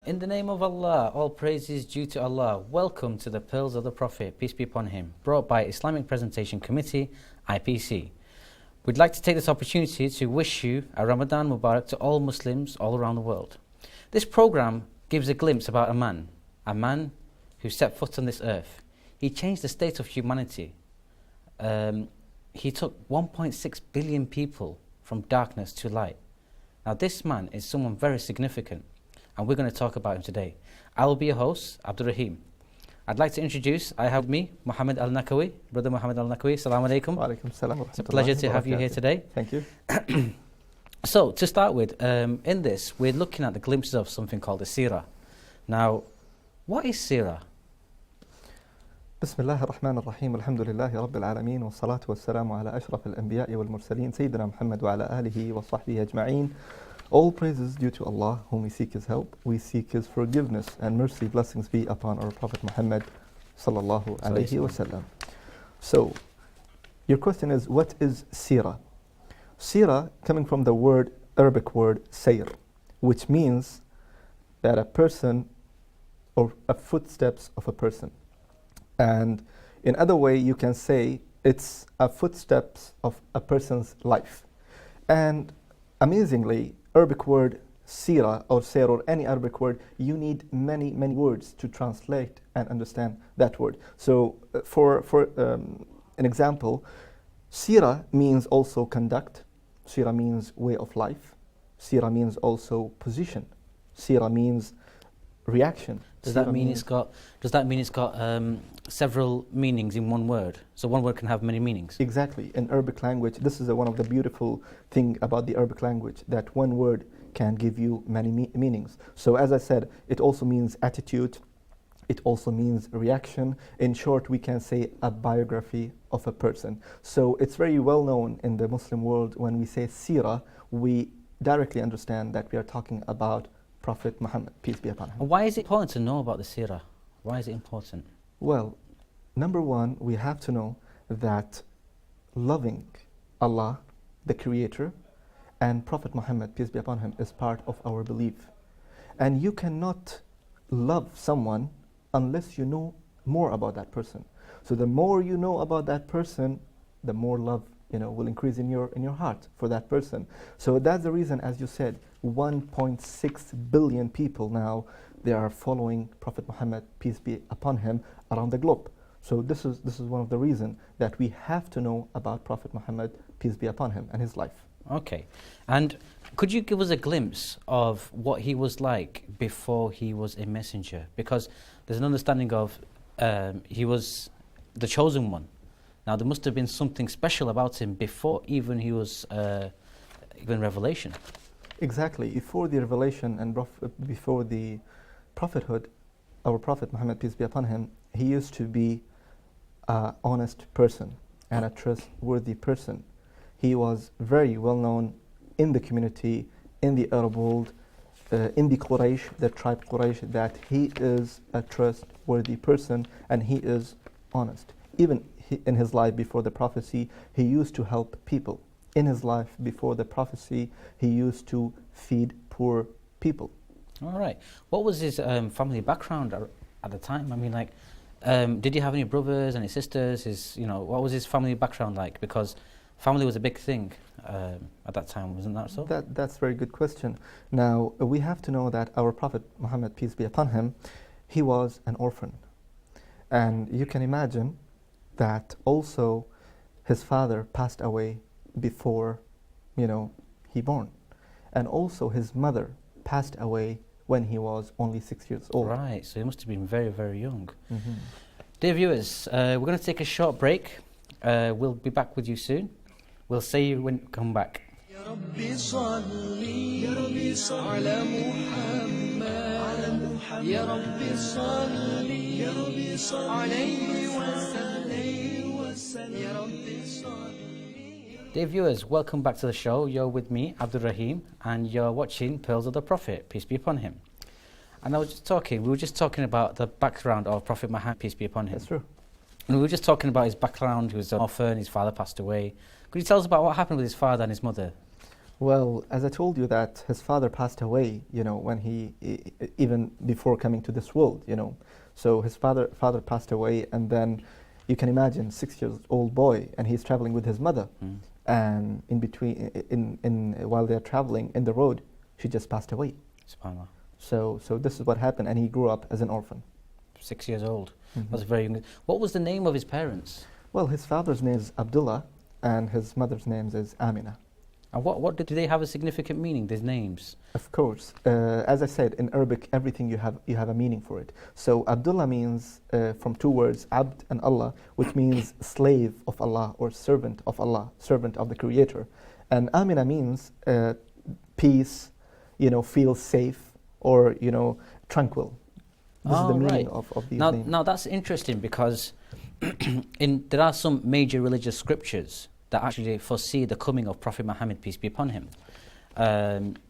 In the name of Allah, all praise is due to Allah. Welcome to the Pearls of the Prophet, peace be upon him, brought by Islamic Presentation Committee, IPC. We'd like to take this opportunity to wish you a Ramadan Mubarak to all Muslims all around the world. This program gives a glimpse about a man who set foot on this earth. He changed the state of humanity. He took 1.6 billion people from darkness to light. Now this man is someone very significant, and we're going to talk about him today. I will be your host, Abdul Rahim. I'd like to introduce, I have me, Muhammad Al-Nakawi, brother Muhammad Al-Nakawi. Assalamu alaikum. Wa alaikum salam. It's a pleasure to have you here today. Thank you. So, to start with, in this, we're looking at the glimpses of something called the syrah. Now, what is syrah? Bismillah ar-Rahman ar-Rahim. Alhamdulillahi Rabbil Alameen. Wa salatu wa salamu ala ashraf al-anbiya'i wal mursaleen. Sayyidina Muhammad wa ala alihi wa sahbihi ajma'een. All praises due to Allah, whom we seek His help. We seek His forgiveness and mercy, blessings be upon our Prophet Muhammad sallallahu alayhi wa sallam. So, your question is, what is sirah? Sirah, coming from the Arabic word sayr, which means that a person or a footsteps of a person. And in other way, you can say it's a footsteps of a person's life. And amazingly, Arabic word sirah or sayr or any Arabic word, you need many words to translate and understand that word. So for an example, sirah means also conduct, sirah means way of life, sirah means also position, sirah means reaction. Does that mean it's got several meanings in one word? So one word can have many meanings? Exactly. In Arabic language, this is one of the beautiful thing about the Arabic language, that one word can give you many meanings. So as I said, it also means attitude, it also means reaction. In short, we can say a biography of a person. So it's very well known in the Muslim world, when we say sirah, we directly understand that we are talking about Prophet Muhammad, peace be upon him. Why is it important to know about the sirah? Why is it important? Well, number one, we have to know that loving Allah, the Creator, and Prophet Muhammad, peace be upon him, is part of our belief. And you cannot love someone unless you know more about that person. So the more you know about that person, the more love will increase in your heart for that person. So that's the reason, as you said, 1.6 billion people now, they are following Prophet Muhammad, peace be upon him, around the globe. So this is one of the reasons that we have to know about Prophet Muhammad, peace be upon him, and his life. Okay. And could you give us a glimpse of what he was like before he was a messenger? Because there's an understanding of he was the chosen one. Now, there must have been something special about him before even he was given revelation. Exactly. Before the revelation and before the prophethood, our Prophet Muhammad, peace be upon him, he used to be an honest person and a trustworthy person. He was very well known in the community, in the Arab world, in the Quraysh, the tribe Quraysh, that he is a trustworthy person and he is honest. Even in his life before the prophecy, he used to help people. In his life before the prophecy, he used to feed poor people. All right. What was his family background at the time? I mean, did he have any brothers, any sisters? What was his family background like? Because family was a big thing at that time, wasn't that so? That's a very good question. Now, we have to know that our Prophet Muhammad, peace be upon him, he was an orphan. And you can imagine that also his father passed away before, he born. And also his mother passed away when he was only 6 years old. Right, so he must have been very, very young. Mm-hmm. Dear viewers, we're going to take a short break. We'll be back with you soon. We'll see you when we come back. Dear viewers, welcome back to the show. You're with me, Abdul Rahim, and you're watching Pearls of the Prophet, peace be upon him. And we were just talking about the background of Prophet Muhammad, peace be upon him. That's true. And we were just talking about his background. He was an orphan, his father passed away. Could you tell us about what happened with his father and his mother? Well, as I told you that his father passed away, when even before coming to this world. So his father passed away, and then you can imagine 6 years old boy, and he's traveling with his mother, and in between, while they're traveling in the road, she just passed away. SubhanAllah. So this is what happened, and he grew up as an orphan. 6 years old. Mhm. That's very young. What was the name of his parents? Well, his father's name is Abdullah, and his mother's name is Amina. And what do they have a significant meaning, these names? Of course, as I said, in Arabic, everything you have a meaning for it. So Abdullah means from two words, Abd and Allah, which means slave of Allah or servant of Allah, servant of the Creator. And Amina means peace, feel safe, or tranquil. This is the meaning of these names. Now that's interesting, because there are some major religious scriptures that actually foresee the coming of Prophet Muhammad, peace be upon him.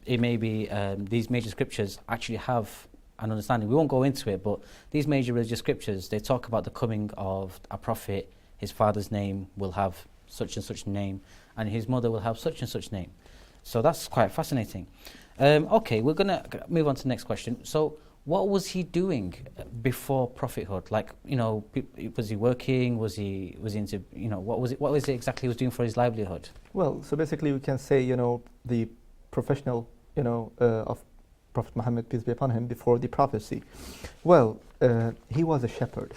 It may be these major scriptures actually have an understanding. We won't go into it, but these major religious scriptures, they talk about the coming of a prophet. His father's name will have such and such name, and his mother will have such and such name. So that's quite fascinating. Okay, we're going to move on to the next question. So what was he doing before prophethood? Like, was he working? Was he into, what was it exactly he was doing for his livelihood? Well, so basically we can say, the professional, of Prophet Muhammad, peace be upon him, before the prophecy. Well, he was a shepherd.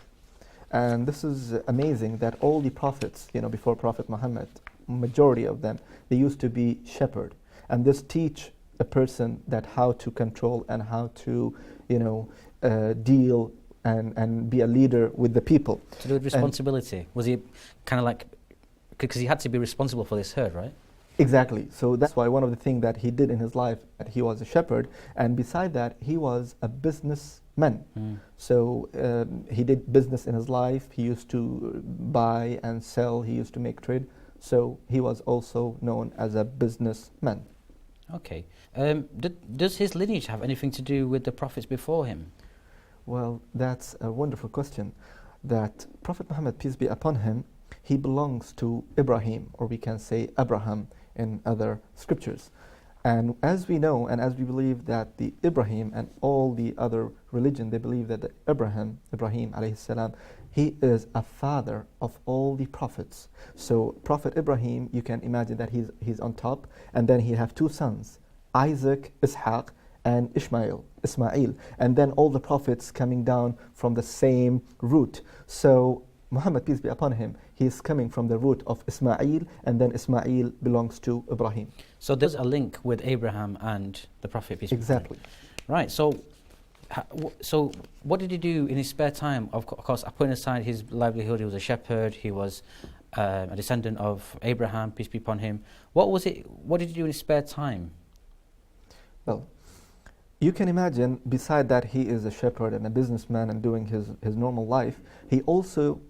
And this is amazing that all the prophets, before Prophet Muhammad, majority of them, they used to be shepherd. And this teach a person that how to control and how to, deal and be a leader with the people. To do with responsibility. Was he kind of like, because he had to be responsible for this herd, right? Exactly. So that's why one of the things that he did in his life, that he was a shepherd, and beside that, he was a businessman. So he did business in his life. He used to buy and sell. He used to make trade. So he was also known as a businessman. Okay. Does his lineage have anything to do with the prophets before him? Well, that's a wonderful question. That Prophet Muhammad, peace be upon him, he belongs to Ibrahim, or we can say Abraham in other scriptures. And as we know, and as we believe that the Ibrahim and all the other religion, they believe that the Ibrahim alayhi salam, he is a father of all the prophets. So Prophet Ibrahim, you can imagine that he's on top, and then he have two sons, Isaac, Ishaq, and Ismail, and then all the prophets coming down from the same root. So Muhammad, peace be upon him, he is coming from the root of Ismail, and then Ismail belongs to Ibrahim. So there's a link with Abraham and the Prophet, peace be upon him. Exactly. Right, so what did he do in his spare time? Of course, putting aside his livelihood, he was a shepherd, he was a descendant of Abraham, peace be upon him. What did he do in his spare time? Well, you can imagine, beside that he is a shepherd and a businessman and doing his normal life, he also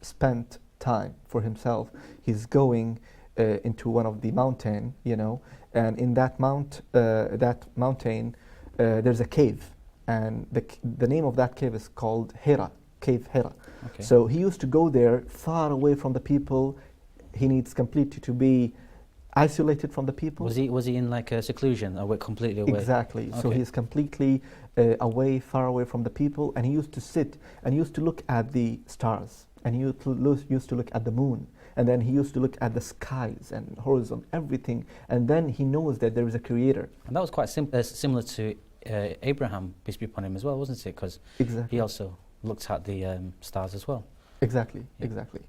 spent time for himself. He's going into one of the mountain, and in that mountain, there's a cave, and the name of that cave is called Hira, Cave Hira. Okay. So he used to go there, far away from the people. He needs completely to be isolated from the people. Was he in like a seclusion, or completely away? Exactly. Okay. So he's completely away, far away from the people, and he used to sit and he used to look at the stars, and he used to look at the moon, and then he used to look at the skies and horizon, everything, and then he knows that there is a creator. And that was quite similar to Abraham, peace be upon him, as well, wasn't it? Because Exactly. he also looked at the stars as well. Exactly. Yeah. Exactly.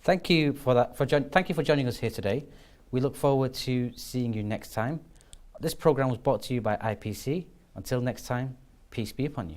Thank you for that. Thank you for joining us here today. We look forward to seeing you next time. This program was brought to you by IPC. Until next time, peace be upon you.